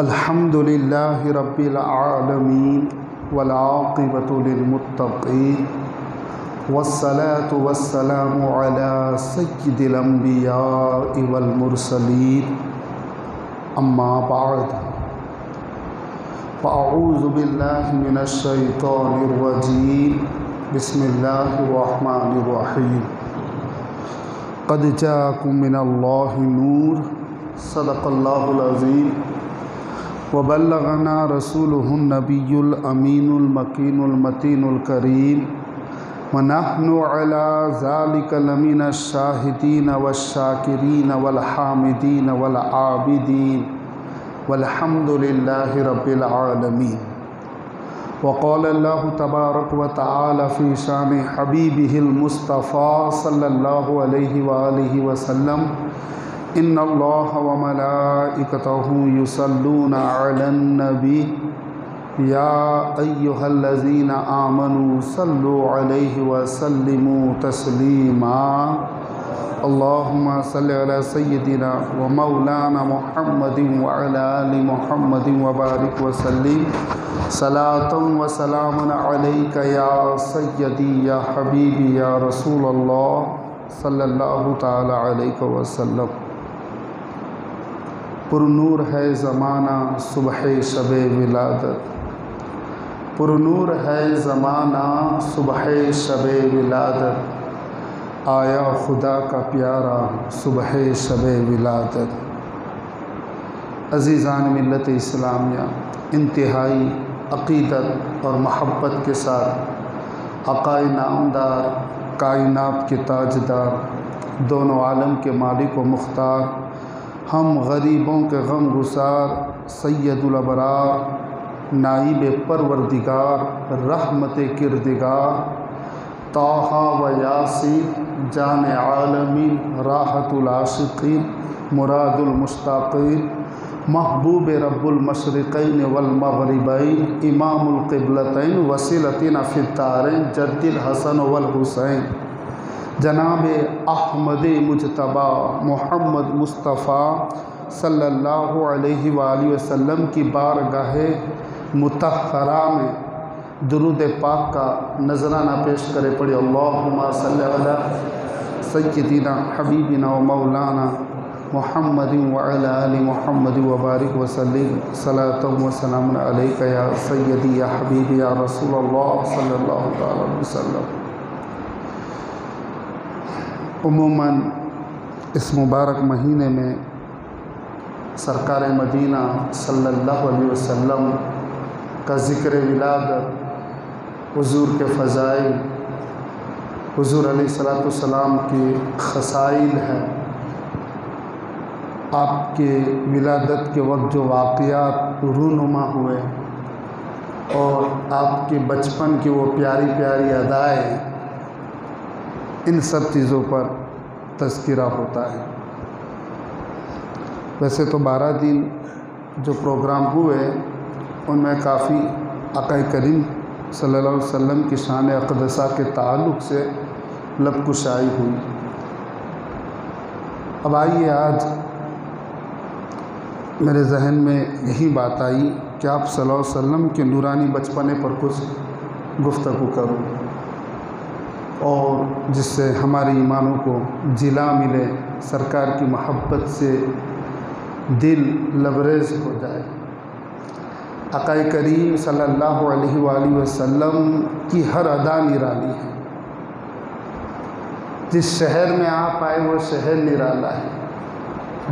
अल्हम्दुलिल्लाहि रब्बिल आलमीन वल आक़िबतु लिल मुत्तक़ीन वस्सलातु वस्सलामु अला सय्यिदिल अंबियाइ वल मुरसलीन अम्मा बअद फ़अऊज़ु बिल्लाहि मिनश शैतानिर रजीम बिस्मिल्लाहिर रहमानिर रहीम क़द जाअकुम मिनल्लाहि नूर सदक़ल्लाहुल अज़ीम व बल्लगना रसूलुहुन नबियुल अमीनुल मकीनुल मतीनुल करीम व नहनु अला ज़ालिका लमिनश शाहिदीन वश्शाकिरीन वल हामिदीन वल आबिदीन वल्हम्दुलिल्लाहि रब्बिल आलमीन। वक़ाल अल्लाहु तबारक व तआला फ़ी शानि हबीबिहिल मुस्तफ़ा सल्लल्लाहु अलैहि व आलिहि वसल्लम इन्नल्लाहा व मलाइकतहु युसल्लूना अलन नबी या अय्युहल्लज़ीना आमनू सल्लु अलैहि व सल्लिमू तस्लीमा। अल्लाहुम्मा सल्लि अला सय्यिदिना व मौलाना मुहम्मदिन व अला आलि मुहम्मदिन व बारिक व सल्लिम सलातन व सलामन अलैका या सय्यदी या हबीबी या रसूलल्लाह सल्लल्लाहु ताला अलैहि वसल्लम। पुरनूर है ज़माना सुबह शब विलादत, पुरनूर है ज़माना सुबह शब विलादत, आया खुदा का प्यारा सुबह शब विलादत। अज़ीज़ान मिल्लत इस्लामिया, इंतहाई अक़ीदत और महब्बत के साथ आक़ाए नामदार, कायनात के ताजदार, दोनों आलम के मालिक व मुख्तार, हम गरीबों के गम गुसार सैयदुल अबरार, नाइब परवरदिगार, रहमत किरदिगार, ताहा व यासीन, जान आलमीन, राहतुल आशिकीन, मुरादुल मुश्ताक़ीन, महबूब रब्बुल मशरिक़ैन वल मग़रिबैन, इमामुल क़िबलतैन, वसीलतिना फ़िद्दारैन, जद्दिल हसन वल हुसैन, जनाब अहमद मुजतबा मोहम्मद मुस्तफ़ा सल्लल्लाहु अलैहि वालैहि वसल्लम की बारगाहे मुतहरा में दुरूद पाक का नजराना पेश करे पड़े। अल्लाहुम्मा सल्लि अला सय्यिदिना हबीबिना व मौलाना मुहम्मदिन व अला आलि मुहम्मदिन व बारिक व सल्लिम सलातन व सलामुन अलैका या सय्यदी या हबीबी या रसूलल्लाह सल्लल्लाहु अलैहि वसल्लम। उमूमन इस मुबारक महीने में सरकार मदीना सल्लल्लाहु अलैहि वसल्लम का ज़िक्र विलादत, हुज़ूर के फ़ज़ाइल, हुज़ूर अलैहिस्सलाम की ख़साइल है। आपके विलादत के वक्त जो वाक़यात रूनुमा हुए और आपके बचपन की वो प्यारी प्यारी अदाएँ, इन सब चीज़ों पर तज़किरा होता है। वैसे तो 12 दिन जो प्रोग्राम हुए उनमें काफ़ी आक़ा करीम सल्लल्लाहु अलैहि वसल्लम की शान अक़दसा के ताल्लुक़ से लबकुशाई हुई। अब आइए, आज मेरे जहन में यही बात आई कि आप सल्लल्लाहु अलैहि वसल्लम के नूरानी बचपने पर कुछ गुफ्तगू करूँ और जिससे हमारे ईमानों को जिला मिले, सरकार की मोहब्बत से दिल लबरेज हो जाए। आक़ा करीम सल्लल्लाहु अलैहि वसल्लम की हर अदा निराली है। जिस शहर में आप आए वो शहर निराला है,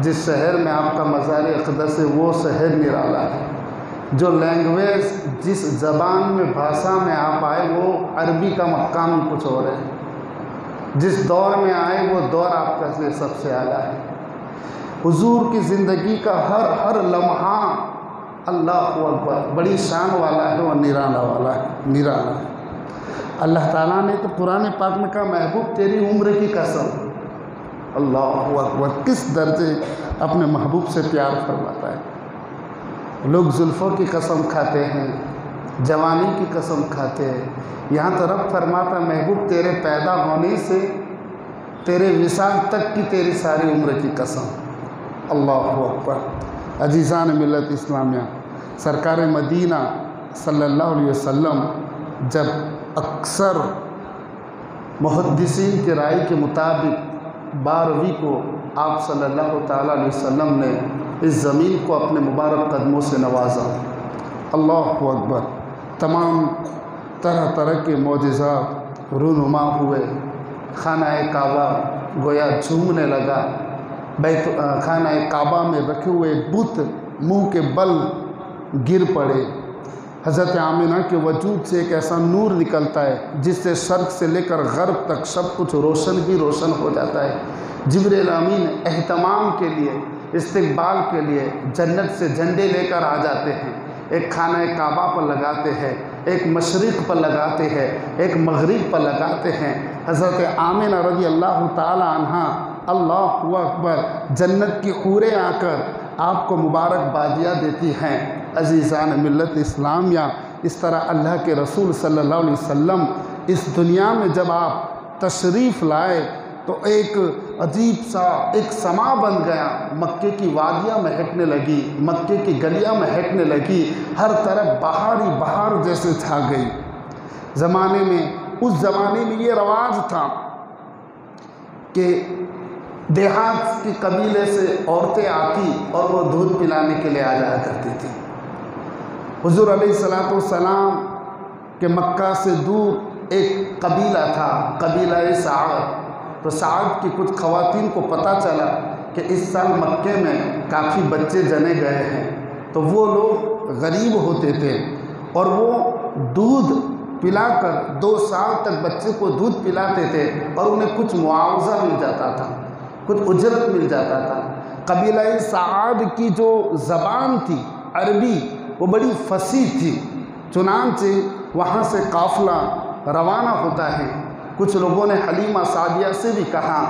जिस शहर में आपका मज़ार अक़दस है वो शहर निराला है। जो लैंग्वेज, जिस ज़बान में, भाषा में आप आए वो अरबी का मकाम ही कुछ और है। जिस दौर में आए वो दौर आपका लिए सबसे आला है। हुज़ूर की ज़िंदगी का हर लम्हा अल्लाहु अकबर बड़ी शान वाला है और निराला वाला है, निराला है। अल्लाह ताला ने तो कुरान पाक में कहा, महबूब तेरी उम्र की कसम। अल्लाहु अकबर, किस दर्जे अपने महबूब से प्यार फरमाता है। लोग जुल्फ़ों की कसम खाते हैं, जवानी की कसम खाते हैं, यहाँ तो रब फरमाता महबूब तेरे पैदा होने से तेरे विसाल तक की तेरी सारी उम्र की कसम। अल्लाहु अकबर। अजीज़ान मिल्लत इस्लामिया, सरकार मदीना सल्लल्लाहु अलैहि वसल्लम जब अक्सर मुहद्दिसीन की राय के मुताबिक 12वीं को आप सल्लल्लाहु ताला अलैहि वसल्लम ने इस ज़मीन को अपने मुबारक कदमों से नवाजा। अल्लाहु अकबर। तमाम तरह तरह के मोजज़ात रूनुमा हुए। खाना काबा गोया झूमने लगा। खाना काबा में रखे हुए बुत मुंह के बल गिर पड़े। हज़रत आमिना के वजूद से एक ऐसा नूर निकलता है जिससे शर्क़ से लेकर ग़र्ब तक सब कुछ रोशन भी रोशन हो जाता है। जिब्रील अमीन एहतमाम के लिए, इस्तक़बाल के लिए जन्नत से झंडे लेकर आ जाते हैं। एक खाना काबा पर लगाते हैं, एक मशरिक़ पर लगाते हैं, एक मग़रिब पर लगाते हैं। हज़रत आमिना रज़ी अल्लाह ताला अन्हा, अल्लाहु अकबर, जन्नत की हूरें आकर आपको मुबारकबादियाँ देती हैं। अज़ीज़ान मिल्लत इस्लामिया, इस तरह अल्लाह के रसूल सल्लल्लाहु अलैहि वसल्लम इस दुनिया में जब आप तशरीफ़ लाए तो एक अजीब सा एक समा बन गया। मक्के की वादियाँ महकने लगी, मक्के की गलियाँ महकने लगी, हर तरफ बहारी बहार जैसे छा गई। ज़माने में, उस ज़माने में ये रवाज था कि देहात के कबीले से औरतें आती और वो दूध पिलाने के लिए आ जाया करती थी। हुज़ूर अलैहिस्सलातु वस्सलाम के मक्का से दूर एक कबीला था, कबीला साद। तो साद की कुछ ख़वातीन को पता चला कि इस साल मक्के में काफ़ी बच्चे जने गए हैं। तो वो लोग गरीब होते थे और वो दूध पिलाकर 2 साल तक बच्चे को दूध पिलाते थे और उन्हें कुछ मुआवजा मिल जाता था, कुछ उजरत मिल जाता था। कबीला साद की जो ज़बान थी अरबी, वो बड़ी फसीह थी। चुनांचे वहाँ से काफ़िला रवाना होता है। कुछ लोगों ने हलीमा सादिया से भी कहा,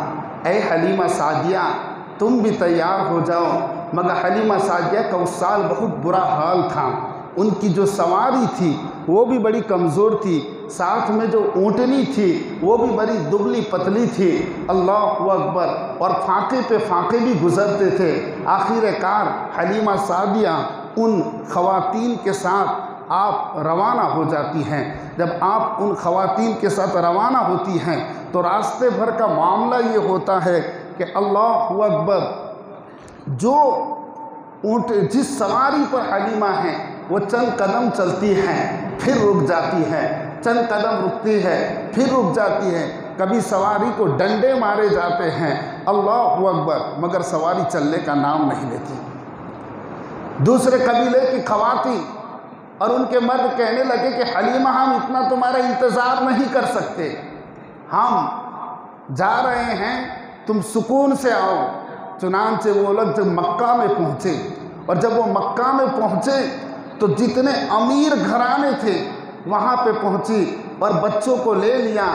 ऐ हलीमा सादिया तुम भी तैयार हो जाओ। मगर हलीमा सादिया का उस साल बहुत बुरा हाल था। उनकी जो सवारी थी वो भी बड़ी कमज़ोर थी, साथ में जो ऊँटनी थी वो भी बड़ी दुबली पतली थी। अल्लाहु अकबर। और फाके पे फाके भी गुज़रते थे। आखिरकार हलीमा सादिया उन ख़वातीन के साथ आप रवाना हो जाती हैं। जब आप उन ख़वातीन के साथ रवाना होती हैं तो रास्ते भर का मामला ये होता है कि अल्लाहु अकबर, जो ऊँट जिस सवारी पर हलीमा है वो चंद कदम चलती हैं, फिर रुक जाती हैं, चंद कदम रुकती है, फिर रुक जाती है। कभी सवारी को डंडे मारे जाते हैं, अल्लाहु अकबर, मगर सवारी चलने का नाम नहीं लेती। दूसरे कबीले की ख़वातीन और उनके मर्द कहने लगे कि हलीमा, हम इतना तुम्हारा इंतज़ार नहीं कर सकते, हम जा रहे हैं, तुम सुकून से आओ। चुनांचे वो लोग जब मक्का में पहुँचे, और जब वो मक्का में पहुँचे तो जितने अमीर घराने थे वहाँ पे पहुँची और बच्चों को ले लिया।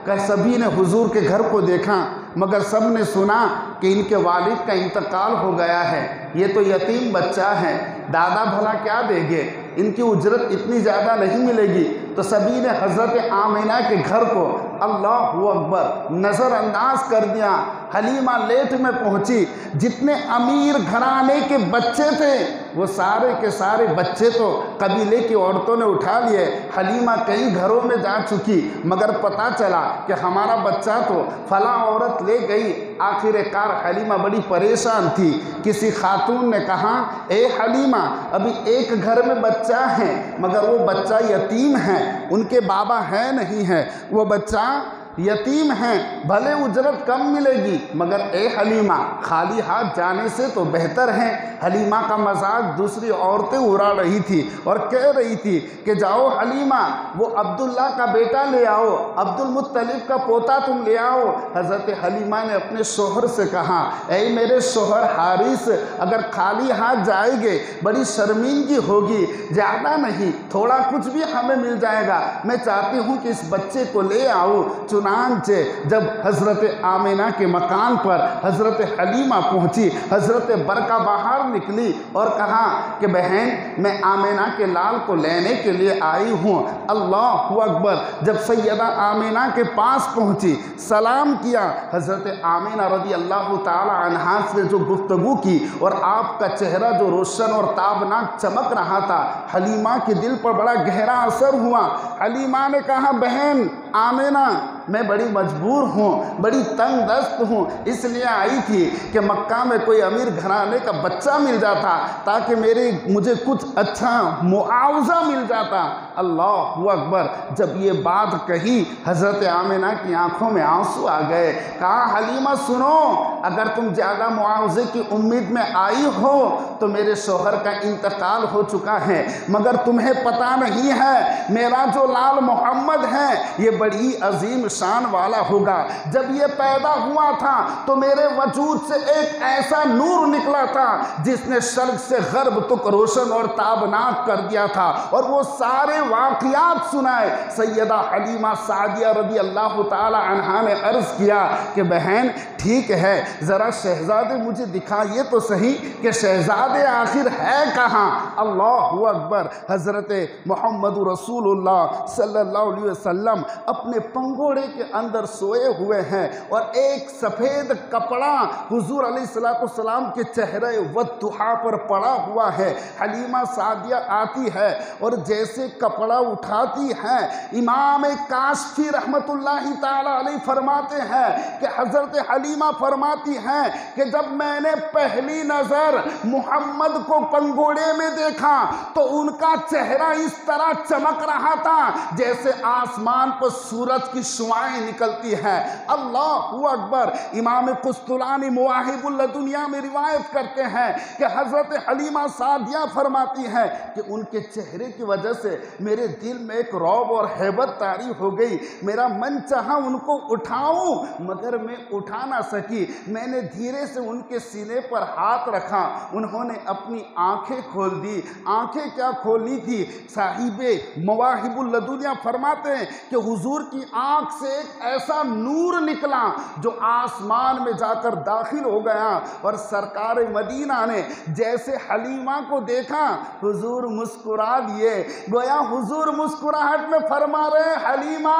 कह सभी ने हुजूर के घर को देखा, मगर सब ने सुना कि इनके वालिद का इंतकाल हो गया है, ये तो यतीम बच्चा है, दादा भला क्या देंगे, इनकी उजरत इतनी ज़्यादा नहीं मिलेगी। तो सभी ने हज़रत आमिना के घर को अल्लाहु अकबर नज़रअंदाज कर दिया। हलीमा लेट में पहुंची। जितने अमीर घराने के बच्चे थे वो सारे के सारे बच्चे तो कबीले की औरतों ने उठा लिए। हलीमा कई घरों में जा चुकी, मगर पता चला कि हमारा बच्चा तो फला औरत ले गई। आखिरकार हलीमा बड़ी परेशान थी। किसी खातून ने कहा, ए हलीमा, अभी एक घर में बच्चा है, मगर वो बच्चा यतीम है, उनके बाबा है नहीं है, वो बच्चा यतीम हैं, भले उजरत कम मिलेगी, मगर ए हलीमा, खाली हाथ जाने से तो बेहतर है। हलीमा का मजाक दूसरी औरतें उड़ा रही थी और कह रही थी कि जाओ हलीमा, वो अब्दुल्ला का बेटा ले आओ, अब्दुल मुत्तलिब का पोता तुम ले आओ। हज़रत हलीमा ने अपने शोहर से कहा, ऐ मेरे शोहर हारिस, अगर खाली हाथ जाएंगे बड़ी शर्मिंदगी होगी, ज़्यादा नहीं, थोड़ा कुछ भी हमें मिल जाएगा, मैं चाहती हूँ कि इस बच्चे को ले आओ। चुनांचे जब हज़रत आमिना के मकान पर हज़रत हलीमा पहुँची, हज़रत बरका बाहर निकली और कहा कि बहन मैं आमिना के लाल को लेने के लिए आई हूँ। अल्लाहु अकबर। जब सैयदा आमिना के पास पहुँची, सलाम किया, हज़रत आमिना रज़ी अल्लाह ताला अन्हा से जो गुफ्तगू की और आपका चेहरा जो रोशन और ताबनाक चमक रहा था, हलीमा के दिल पर बड़ा गहरा असर हुआ। हलीमा ने कहा, बहन आमिना मैं बड़ी मजबूर हूँ, बड़ी तंग दस्त हूँ, इसलिए आई थी कि मक्का में कोई अमीर घराने का बच्चा मिल जाता ताकि मुझे कुछ अच्छा मुआवजा मिल जाता। अल्लाहु अकबर। जब ये बात कही, हज़रत आमिना की आंखों में आंसू आ गए। कहा, हलीमा सुनो, अगर तुम ज़्यादा मुआवजे की उम्मीद में आई हो तो मेरे शोहर का इंतकाल हो चुका है, मगर तुम्हें पता नहीं है मेरा जो लाल मोहम्मद है ये बड़ी अजीम शान वाला होगा। जब ये पैदा हुआ था तो मेरे वजूद से एक ऐसा नूर निकला था जिसने शर्क से गर्ब तक रोशन और ताबनाक कर दिया था। और वो सारे वाक़ियात सुनाए। सैयदा हलीमा सादिया रज़ी अल्लाह ताला अन्हा ने अर्ज़ किया कि बहन ठीक है, ज़रा शहज़ादे मुझे दिखाइए तो सही कि शहज़ादे आखिर है कहाँ। अल्लाहु अकबर। हज़रत मोहम्मद रसूलुल्लाह सल्लल्लाहु अलैहि वसल्लम अपने पंगोड़े के अंदर सोए हुए हैं और एक सफ़ेद कपड़ा हुजूर अलैहिस्सलाम के चेहरे वद्दुहा पर पड़ा हुआ है। हलीमा सादिया आती है और जैसे कपड़ा उठाती है, इमाम काशफी रहमतुल्लाहि ताला अलैहि फरमाते हैं कि हज़रत हलीमा फरमाती हैं कि जब मैंने पहली नज़र मोहम्मद को पंगोड़े में देखा तो उनका चेहरा इस तरह चमक रहा था जैसे आसमान पर सूरज की शुआएं निकलती हैं। अल्लाहु अकबर। इमाम कुस्तुलानी मुवाहिबुल लदुनिया में रिवायत करते हैं कि हज़रत हलीमा सादिया फरमाती हैं कि उनके चेहरे की वजह से मेरे दिल में एक रौब और हैबत तारी हो गई। मेरा मन चाहा उनको उठाऊं मगर मैं उठा ना सकी। मैंने धीरे से उनके सीने पर हाथ रखा, उन्होंने अपनी आंखें खोल दी। आंखें क्या खोली थी, साहिबे मवाहिबुल लदुनिया फरमाते हैं कि हुजूर की आंख से एक ऐसा नूर निकला जो आसमान में जाकर दाखिल हो गया। और सरकार मदीना ने जैसे हलीमा को देखा, हुजूर मुस्कुरा दिए। गोया हुजूर मुस्कुराहट में फरमा रहे, हलीमा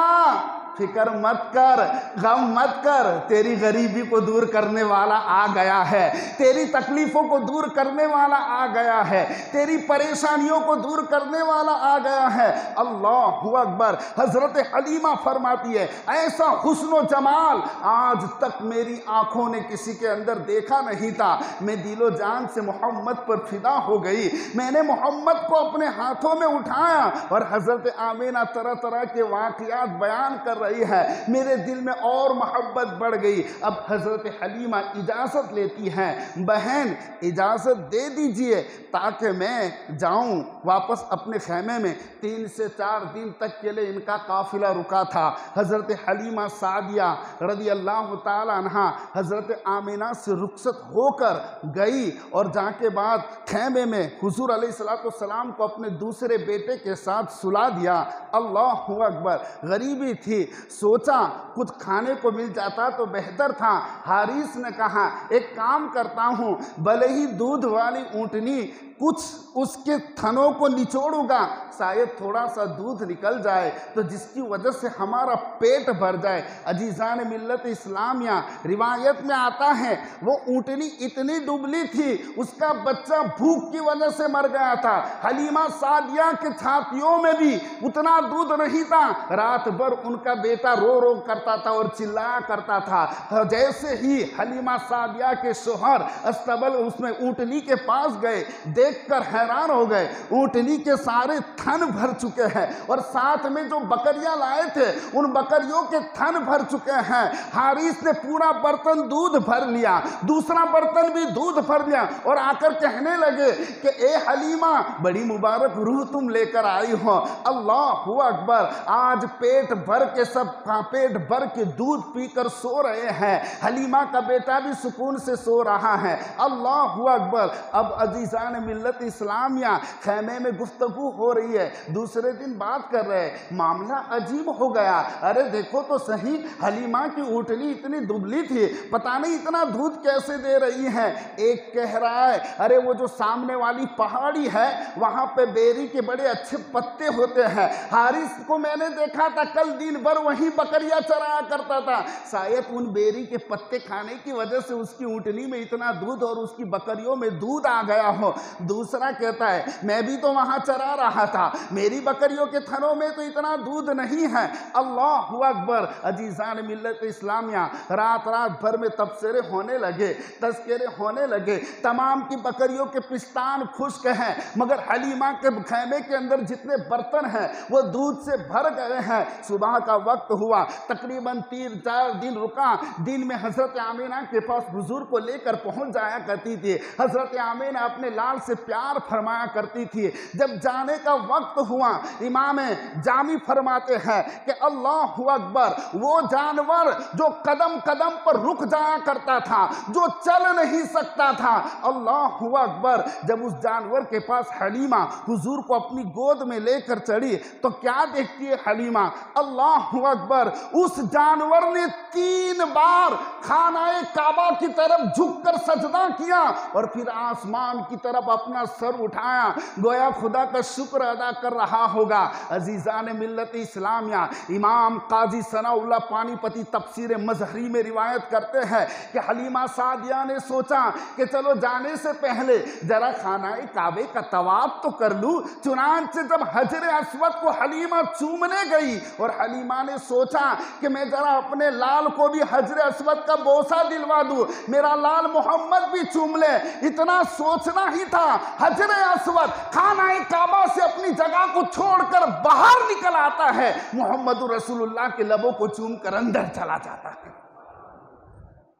फिक्र मत कर, गम मत कर, तेरी गरीबी को दूर करने वाला आ गया है, तेरी तकलीफ़ों को दूर करने वाला आ गया है, तेरी परेशानियों को दूर करने वाला आ गया है। अल्लाहु अकबर। हज़रत हलीमा फरमाती है, ऐसा हुस्न व जमाल आज तक मेरी आँखों ने किसी के अंदर देखा नहीं था। मैं दिलो जान से मोहम्मद पर फिदा हो गई। मैंने मोहम्मद को अपने हाथों में उठाया और हज़रत आमिना तरह तरह के वाक़ियात बयान कर रही है। मेरे दिल में और मोहब्बत बढ़ गई। अब हज़रत हलीमा इजाज़त लेती हैं, बहन इजाज़त दे दीजिए ताकि मैं जाऊं वापस अपने खेमे में। 3 से 4 दिन तक के लिए इनका काफ़िला रुका था। हज़रत हलीमा सादिया रज़ी अल्लाह ताला अन्हा हज़रत आमिना से रुखसत होकर गई और जाके बाद खेमे में हुजूर अलैहिस्सलाम को अपने दूसरे बेटे के साथ सुला दिया। अल्लाहु अकबर। गरीबी थी, सोचा कुछ खाने को मिल जाता तो बेहतर था। हारिस ने कहा, एक काम करता हूँ, भले ही दूध वाली ऊँटनी कुछ उसके थनों को निचोड़ूंगा, शायद थोड़ा सा दूध निकल जाए तो जिसकी वजह से हमारा पेट भर जाए। अजीज़ान मिल्लत इस्लामिया, रिवायत में आता है वो ऊँटनी इतनी दुबली थी उसका बच्चा भूख की वजह से मर गया था। हलीमा सादिया के छातियों में भी उतना दूध नहीं था। रात भर उनका बेटा रो रो करता था और चिल्लाया करता था। जैसे ही हलीमा सादिया के शोहर अस्तबल उसमें ऊँटनी के पास गए, देखकर हैरान हो गए। ऊँटनी के सारे थन भर चुके हैं और साथ में जो बकरियां लाए थे उन बकरियों के थन भर चुके हैं। हारिस ने पूरा बर्तन दूध भर लिया, दूसरा बर्तन भी दूध भर लिया और आकर कहने लगे कि ए हलीमा, बड़ी मुबारक रूह तुम लेकर आई हो। अल्लाहु अकबर। आज पेट भर के सब पेट भर के दूध पीकर सो रहे हैं। हलीमा का बेटा भी सुकून से सो रहा है। अल्लाहु अकबर। अब अजीज़ान मिल्लत इस्लामिया, खैमे में गुफ्तगू हो रही है, दूसरे दिन बात कर रहे हैं, मामला अजीब हो गया। अरे देखो तो सही, हलीमा की ऊँटनी इतनी दुबली थी, पता नहीं इतना दूध कैसे दे रही है। एक कह रहा है अरे वो जो सामने वाली पहाड़ी है वहाँ पे बेरी के बड़े अच्छे पत्ते होते हैं, हारिस को मैंने देखा था कल दिन भर वहीं बकरियां चराया करता था, शायद उन बेरी के पत्ते खाने की वजह से उसकी ऊँटनी में इतना दूध और उसकी बकरियों में दूध आ गया हो। दूसरा कहता है मैं भी तो वहाँ चरा रहा था, मेरी बकरियों के थनों में तो इतना दूध नहीं है। अल्लाहु अकबर। अजीज़ान मिल्लत इस्लामिया, रात रात भर में तबसरे होने लगे, तज़किरे होने लगे, तमाम की बकरियों के पिस्तान खुश्क हैं, मगर हलीमा के खैमे के अंदर जितने बर्तन हैं वो दूध से भर गए हैं। सुबह का वक्त हुआ, तकरीबन 3-4 दिन रुका। दिन में हज़रत आमीना के पास हुजूर को लेकर पहुंच जाया करती थी। हज़रत आमीना अपने लाल से प्यार फरमाया करती थी। जब जाने का वक्त हुआ, इमाम जामी फरमाते हैं कि अल्लाहु अकबर, वो जानवर जो कदम कदम पर रुक जाया करता था, जो चल नहीं सकता था, अल्लाहु अकबर, जब उस जानवर के पास हलीमा हुजूर को अपनी गोद में लेकर चढ़ी तो क्या देखती है हलीमा, अल्लाहु अकबर, उस जानवर ने 3 बार खानाए काबा की तरफ झुककर सजदा किया और फिर आसमान की तरफ अपना सर उठाया, गोया खुदा का शुक्र अदा कर रहा होगा। अजीज़ान मिल्लत इस्लामिया, इमाम काजी सनाउल्लाह पानीपती तफसीर मजहरी में रिवायत करते हैं कि हलीमा सादिया ने सोचा कि चलो जाने से पहले जरा खानाए काबे का तवाफ तो कर लूं। चुनांचे जब हजरे अस्वद को हलीमा चूमने गई और हलीमा ने सोचा कि मैं जरा अपने लाल को भी हजरे अस्वद का बोसा दिलवा दूं, मेरा लाल मोहम्मद भी चूम ले, इतना सोचना ही था, हजरे अस्वद खानाए काबा से अपनी जगह को छोड़कर बाहर निकल आता है, मोहम्मद रसूलुल्लाह के लबों को चूम कर अंदर चला जाता है।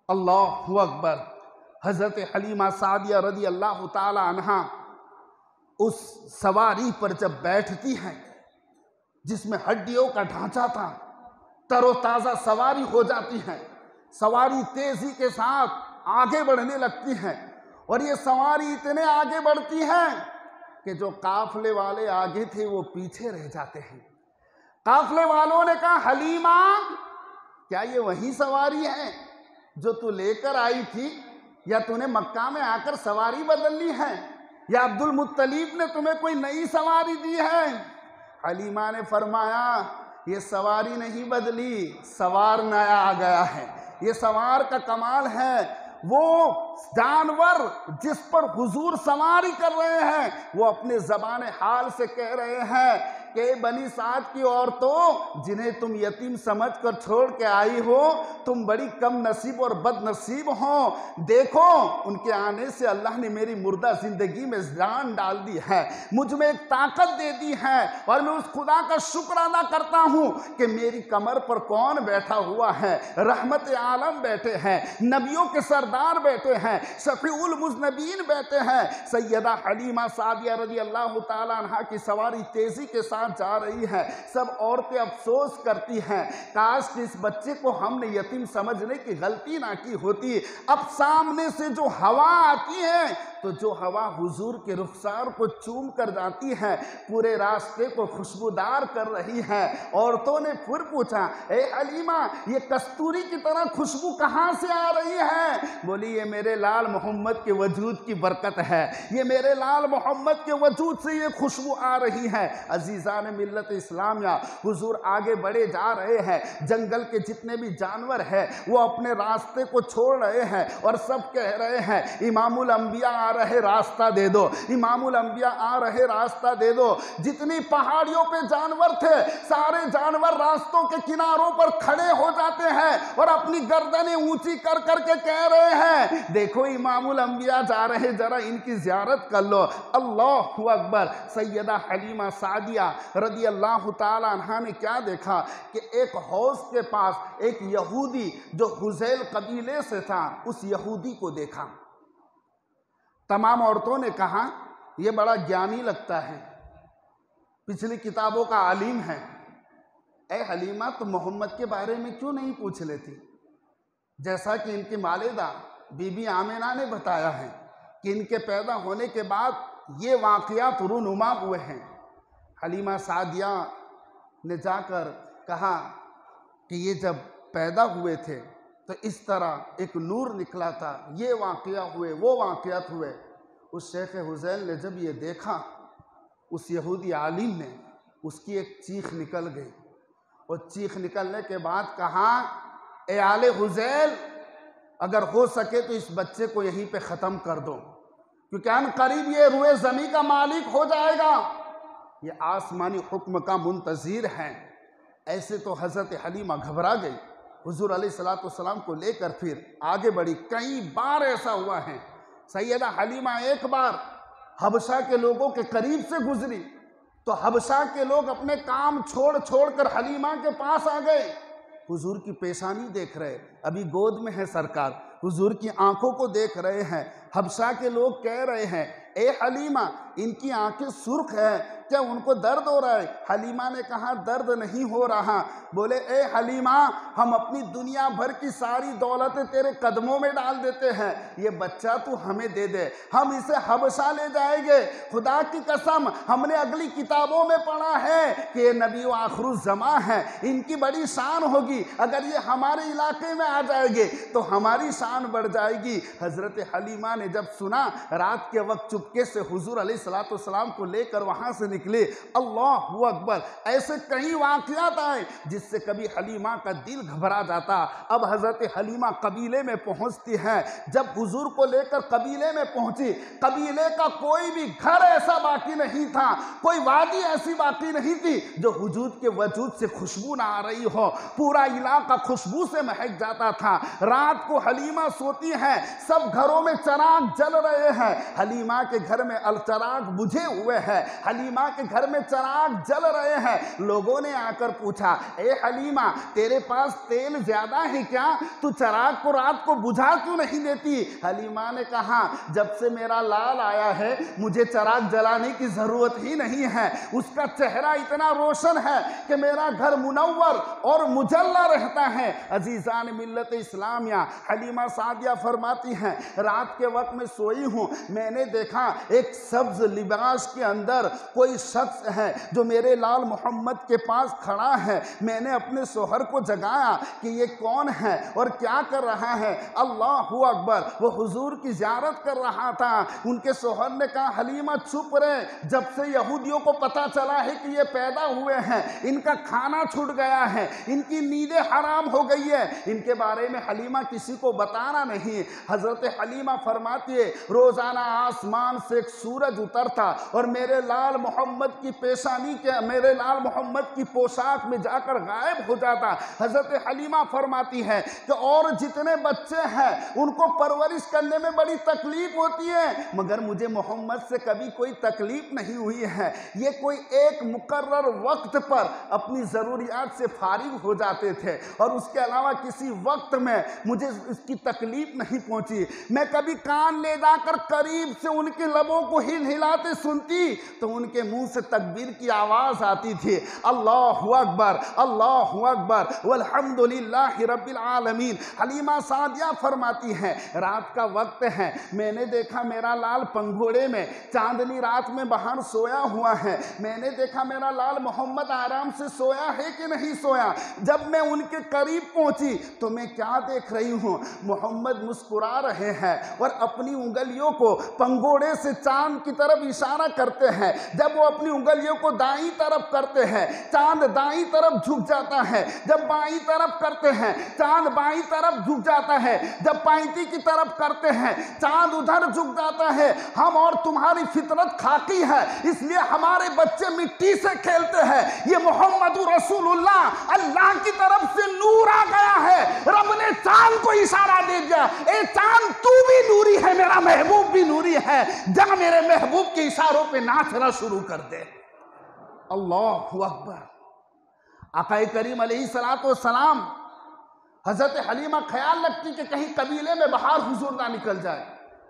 अल्लाहु अकबर। हजरत हलीमा सादिया रदी अल्लाह ताला अन्हा उस सवारी पर जब बैठती हैं जिसमें हड्डियों का ढांचा था, तरोताज़ा सवारी हो जाती है, सवारी तेजी के साथ आगे बढ़ने लगती है और ये सवारी इतने आगे बढ़ती है कि जो काफले वाले आगे थे वो पीछे रह जाते हैं। काफले वालों ने कहा हलीमा, क्या ये वही सवारी है जो तू लेकर आई थी, या तूने मक्का में आकर सवारी बदलनी है, या अब्दुल मुत्तलिब ने तुम्हें कोई नई सवारी दी है? हलीमा ने फरमाया ये सवारी नहीं बदली, सवार नया आ गया है। ये सवार का कमाल है, वो जानवर जिस पर हुजूर सवारी कर रहे हैं वो अपने ज़बान हाल से कह रहे हैं कि बनी साद की औरतों, जिन्हें तुम यतीम समझकर छोड़ के आई हो, तुम बड़ी कम नसीब और बदनसीब हो। देखो, उनके आने से अल्लाह ने मेरी मुर्दा ज़िंदगी में जान डाल दी है, मुझ में एक ताकत दे दी है और मैं उस खुदा का शुक्र अदा करता हूँ कि मेरी कमर पर कौन बैठा हुआ है, रहमत आलम बैठे हैं, नबियों के सरदार बैठे हैं, शफीउल मुज़नबीन बैठे हैं। सैयदा हलीमा सादिया रज़ी अल्लाह ताला अन्हा की सवारी तेज़ी के साथ जा रही है। सब औरतें अफसोस करती हैं, काश कि इस बच्चे को हमने यतीम समझने की गलती ना की होती। अब सामने से जो हवा आती है तो जो हवा हुजूर के रुखसार को चूम कर जाती है, पूरे रास्ते को खुशबूदार कर रही है। औरतों ने फिर पूछा, ए हलीमा, ये कस्तूरी की तरह खुशबू कहाँ से आ रही है? बोली, ये मेरे लाल मोहम्मद के वजूद की बरकत है, ये मेरे लाल मोहम्मद के वजूद से ये खुशबू आ रही है। अजीज़ान मिल्लत इस्लामिया, हुजूर आगे बढ़े जा रहे हैं, जंगल के जितने भी जानवर हैं वो अपने रास्ते को छोड़ रहे हैं और सब कह रहे हैं इमामुल अंबिया आ रहे, रास्ता दे दो, इमामुल अंबिया आ रहे, रास्ता दे दो। जितनी पहाड़ियों पे जानवर थे सारे जानवर रास्तों के किनारों पर खड़े हो जाते हैं और अपनी गर्दनें ऊंची कर करके कह रहे हैं, देखो इमामुल अंबिया जा रहे, जरा इनकी ज़ियारत कर लो। अल्लाहु अकबर। सैयदा हलीमा सादिया रज़ी अल्लाह ताला अन्हा ने क्या देखा कि एक हौज के पास एक यहूदी जो हुज़ैल कबीले से था, उस यहूदी को देखा। तमाम औरतों ने कहा, यह बड़ा ज्ञानी लगता है, पिछली किताबों का आलिम है। ए हलीमा, तो मोहम्मद के बारे में क्यों नहीं पूछ लेती? जैसा कि इनकी मालिदा बीबी आमिना ने बताया है कि इनके पैदा होने के बाद ये वाक़यात रूनुमा हुए हैं। हलीमा सादिया ने जाकर कहा कि ये जब पैदा हुए थे तो इस तरह एक नूर निकला था, ये वाक़या हुए, वो वाक़यात हुए। उस शेख हुसैन ने जब ये देखा, उस यहूदी आलिम ने, उसकी एक चीख निकल गई। और चीख निकलने के बाद कहा, ए आले हुसैन, अगर हो सके तो इस बच्चे को यहीं पे ख़त्म कर दो, क्योंकि अन करीब ये रूए ज़मीन का मालिक हो जाएगा, ये आसमानी हुक्म का मुंतज़िर है। ऐसे तो हज़रत हलीमा घबरा गई, हुज़ूर अलैहिस्सलाम को लेकर फिर आगे बढ़ी। कई बार ऐसा हुआ है, सैयदा हलीमा एक बार हबशा के लोगों के करीब से गुजरी तो हबशा के लोग अपने काम छोड़ कर हलीमा के पास आ गए। हुजूर की पेशानी देख रहे, अभी गोद में है सरकार, हुजूर की आंखों को देख रहे हैं। हबशा के लोग कह रहे हैं, ए हलीमा, इनकी आंखें सुर्ख है, क्या उनको दर्द हो रहा है? हलीमा ने कहा, दर्द नहीं हो रहा। बोले, ए हलीमा, हम अपनी दुनिया भर की सारी दौलतें तेरे कदमों में डाल देते हैं, ये बच्चा तू हमें दे दे, हम इसे हबशा ले जाएंगे। खुदा की कसम, हमने अगली किताबों में पढ़ा है कि ये नबी व आखिरुज़्ज़मा है, इनकी बड़ी शान होगी, अगर ये हमारे इलाके में आ जाएंगे तो हमारी शान बढ़ जाएगी। हज़रत हलीमा ने जब सुना, रात के वक्त चुपके से हुजूर अलैहिस्सलाम को लेकर वहाँ से निकले। अल्लाहु अकबर। ऐसे कई वाक़यात आए जिससे कभी हलीमा का दिल घबरा जाता। अब हज़रत हलीमा कबीले में पहुँचती हैं। जब हुजूर को लेकर कबीले में पहुँची, कबीले का कोई भी घर ऐसा बाकी नहीं था, कोई वादी ऐसी बाकी नहीं थी जो हुजूर के वजूद से खुशबू ना आ रही हो। पूरा इलाका खुशबू से महक जाता था। रात को हलीमा सोती हैं, सब घरों में चराग जल रहे हैं, हलीमा के घर में चराग बुझे हुए हैं, हलीमा के घर में चराग जल रहे हैं। लोगों ने आकर पूछा, ए हलीमा, तेरे पास तेल ज्यादा है क्या? तू चराग को रात को बुझा क्यों नहीं देती? हलीमा ने कहा, जब से मेरा लाल आया है मुझे चराग जलाने की जरूरत ही नहीं है, उसका चेहरा इतना रोशन है कि मेरा घर मुनव्वर और मुजल्ला रहता है। अजीजान मिल्लत इस्लामिया, हलीमा सादिया फरमाती हैं, रात के वक्त में सोई हूँ, मैंने देखा एक सब्ज लिबास के अंदर कोई शख्स है जो मेरे लाल मोहम्मद के पास खड़ा है। मैंने अपने शोहर को जगाया कि ये कौन है और क्या कर रहा है? अल्लाहु अकबर। वो हुजूर की ज़ियारत कर रहा था। उनके शोहर ने कहा, हलीमा चुप रहे, जब से यहूदियों को पता चला है कि ये पैदा हुए हैं, इनका खाना छूट गया है, इनकी नींदें हराम हो गई है, इनके बारे में हलीमा किसी को बताना नहीं। हज़रत हलीमा फरमाती है, रोज़ाना आसमान से एक सूरज उतरता और मेरे लाल मोहम्मद की पेशानी के, मेरे लाल मोहम्मद की पोशाक में जाकर गायब हो जाता। हज़रत हलीमा फरमाती है कि और जितने बच्चे हैं उनको परवरिश करने में बड़ी तकलीफ होती है, मगर मुझे मोहम्मद से कभी कोई तकलीफ नहीं हुई है। ये कोई एक मुकर्रर वक्त पर अपनी ज़रूरियात से फारिग हो जाते थे और उसके अलावा किसी वक्त में मुझे इसकी तकलीफ नहीं पहुंची। मैं कभी कान ले जाकर करीब से उनके लबों को हिलाते सुनती तो उनके मुंह से तकबीर की आवाज़ आती थी, अल्लाहु अकबर, अल्लाहु अकबर, वल्हम्दुलिल्लाहि रब्बिल आलमीन। हलीमा सादिया फरमाती हैं, रात का वक्त है, मैंने देखा मेरा लाल पंघोड़े में चांदनी रात में बाहर सोया हुआ है, मैंने देखा मेरा लाल मोहम्मद आराम से सोया है कि नहीं सोया। जब मैं उनके करीब पहुंची तो मैं क्या देख रही हूँ, मोहम्मद मुस्कुरा रहे हैं और अपनी उंगलियों को पंघोड़े से चांद की तरफ इशारा करते हैं। जब वो अपनी उंगलियों को दाईं तरफ करते हैं, चांद दाईं तरफ झुक जाता है, जब बाईं तरफ करते हैं चांद बाईं तरफ झुक जाता है, जब पैंती की तरफ करते हैं चांद उधर झुक जाता है। हम और तुम्हारी फितरत खाकी है, इसलिए हमारे बच्चे मिट्टी से खेलते हैं। ये मोहम्मद रसूलुल्लाह अल्लाह की तरफ से नूर आ गया है, रब ने चांद को इशारा दे दिया, ए चांद तू भी नूरी है, मेरा महबूब भी नूरी है, जा मेरे महबूब के इशारों पे नाचना शुरू कर दे। अल्लाहु अकबर। आक़ाए करीम अलैहिस्सलातु वस्सलाम, हज़रत हलीमा ख्याल रखती कि कहीं कबीले में बाहर हुजूर ना निकल जाए।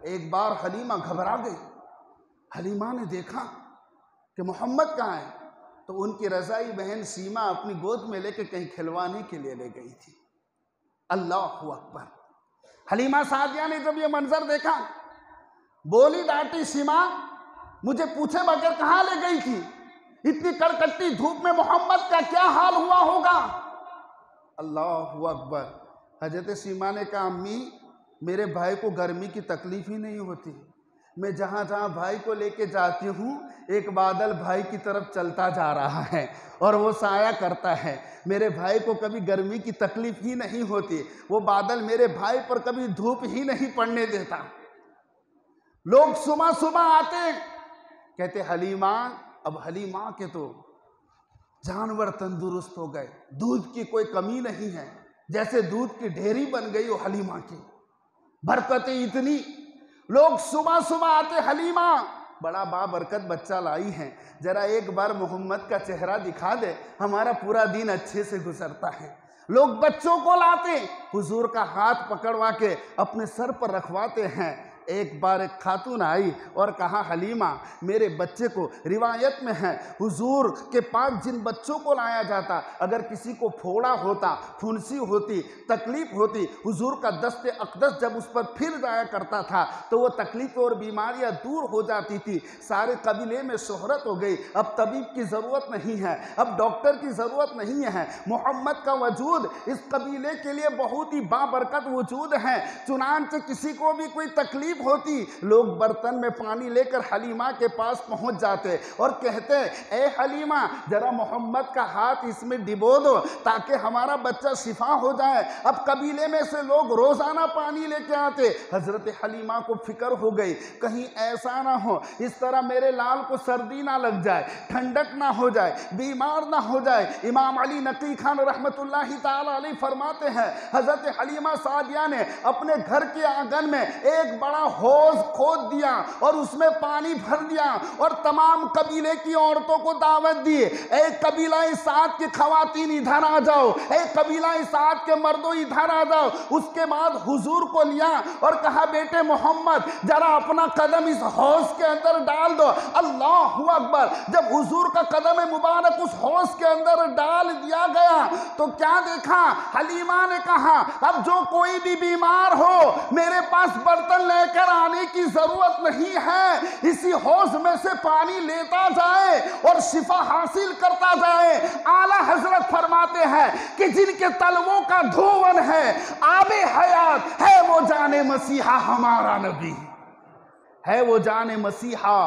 एक बार हलीमा घबरा गई। हलीमा ने देखा कि मोहम्मद कहाँ है, तो उनकी रज़ाई बहन सीमा अपनी गोद में लेकर कहीं खिलवाने के लिए ले गई थी। अल्लाहु अकबर। हलीमा सादिया ने जब ये मंजर देखा, बोली, डांटी, सीमा, मुझे पूछे बगैर कहाँ ले गई थी? इतनी कड़कटी धूप में मोहम्मद का क्या हाल हुआ होगा? अल्लाहु अकबर। हजरत सीमा ने कहा, अम्मी मेरे भाई को गर्मी की तकलीफ ही नहीं होती। मैं जहाँ जहाँ भाई को लेके जाती हूँ एक बादल भाई की तरफ चलता जा रहा है और वो साया करता है। मेरे भाई को कभी गर्मी की तकलीफ ही नहीं होती। वो बादल मेरे भाई पर कभी धूप ही नहीं पड़ने देता। लोग सुबह सुबह आते, कहते हलीमा। अब हलीमा के तो जानवर तंदुरुस्त हो गए, दूध की कोई कमी नहीं है, जैसे दूध की ढेरी बन गई वो हलीमा की। बरकतें इतनी, लोग सुबह सुबह आते, हलीमा बड़ा बाबरकत बच्चा लाई है, जरा एक बार मोहम्मद का चेहरा दिखा दे, हमारा पूरा दिन अच्छे से गुजरता है। लोग बच्चों को लाते, हुजूर का हाथ पकड़वा के अपने सर पर रखवाते हैं। एक बार एक खातून आई और कहा, हलीमा मेरे बच्चे को, रिवायत में है हुजूर के पास जिन बच्चों को लाया जाता, अगर किसी को फोड़ा होता, फुंसी होती, तकलीफ होती, हुजूर का दस्ते अक़दस जब उस पर फिर जाया करता था तो वो तकलीफ़ें और बीमारियां दूर हो जाती थी। सारे कबीले में शोहरत हो गई, अब तबीब की ज़रूरत नहीं है, अब डॉक्टर की ज़रूरत नहीं है। मोहम्मद का वजूद इस कबीले के लिए बहुत ही बाबरकत वजूद है। चुनांचे किसी को भी कोई तकलीफ होती, लोग बर्तन में पानी लेकर हलीमा के पास पहुंच जाते और कहते, ए हलीमा जरा मोहम्मद का हाथ इसमें डिबो दो ताकि हमारा बच्चा शिफा हो जाए। अब कबीले में से लोग रोजाना पानी लेके आते। हजरत हलीमा को फिक्र हो गई, कहीं ऐसा ना हो इस तरह मेरे लाल को सर्दी ना लग जाए, ठंडक ना हो जाए, बीमार ना हो जाए। इमाम अली नकी खान रहमतुल्लाहि ताला अलैह फरमाते हैं, हजरत हलीमा सादिया ने अपने घर के आंगन में एक बड़ा हौज खोद दिया और उसमें पानी भर दिया और तमाम कबीले की औरतों को दावत दी, ए कबीला साद के खवातीन इधर आ जाओ, ए कबीला साद के मर्दों इधर आ जाओ। उसके बाद हुजूर को लिया और कहा, बेटे मोहम्मद जरा अपना कदम इस हौज के अंदर डाल दो। अल्लाहु अकबर। जब हुजूर का कदम मुबारक उस हौज के अंदर डाल दिया गया तो क्या देखा, हलीमा ने कहा, अब जो कोई भी बीमार हो मेरे पास बर्तन लेकर आने की जरूरत नहीं है, इसी हौज में से पानी लेता जाए और शिफा हासिल करता जाए। आला हजरत फरमाते हैं कि जिनके तलवों का धोवन है, आबे हयात है, वो जाने मसीहा हमारा नबी है, वो जाने मसीहा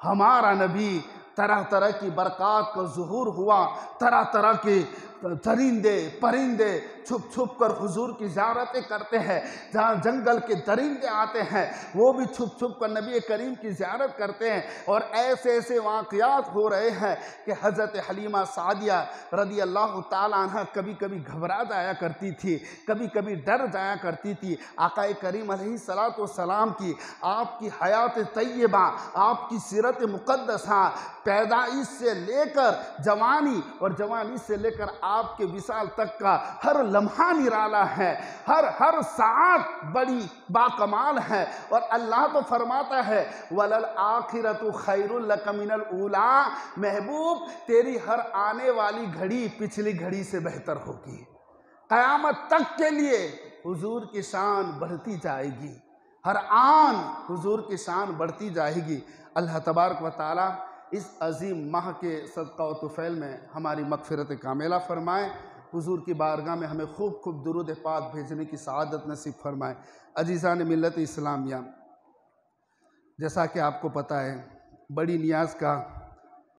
हमारा नबी। तरह तरह की बरक़ात का ज़ुहूर हुआ, तरह तरह के चरिंदे परिंदे छुप छुप कर हुजूर की ज़ियारतें करते हैं। जहाँ जंगल के दरिंदे आते हैं वो भी छुप छुप कर नबी करीम की ज़ियारत करते हैं। और ऐसे ऐसे वाक़यात हो रहे हैं कि हज़रत हलीमा सादिया रज़ी अल्लाह ताला अन्हा कभी कभी घबरा जाया करती थी, कभी कभी डर जाया करती थी। आक़ाए करीम अलैहिस्सलातु वस्सलाम की, आपकी हयात तय्यबा, आपकी सीरत मुक़द्दसा, पैदाइश से लेकर जवानी और जवानी से लेकर आपके विसाल तक का हर लम्हा निराला है, हर सात बड़ी बाकमाल है। और अल्लाह तो फरमाता है, वलल आखिरतु खैरुल लक मिनल ऊला, महबूब तेरी हर आने वाली घड़ी पिछली घड़ी से बेहतर होगी। क़यामत तक के लिए हुजूर की शान बढ़ती जाएगी, हर आन हुजूर की शान बढ़ती जाएगी। अल्लाह तबारक व तआला इस अजीम माह के सदक़ा व तुफ़ैल में हमारी मग़फ़िरत कामिला फ़रमाएँ। हुजूर की बारगाह में हमें खूब खूब दुरूद पाक भेजने की सआदत नसीब फ़रमाएँ। अज़ीज़ान मिल्लत इस्लामिया, जैसा कि आपको पता है बड़ी नियाज़ का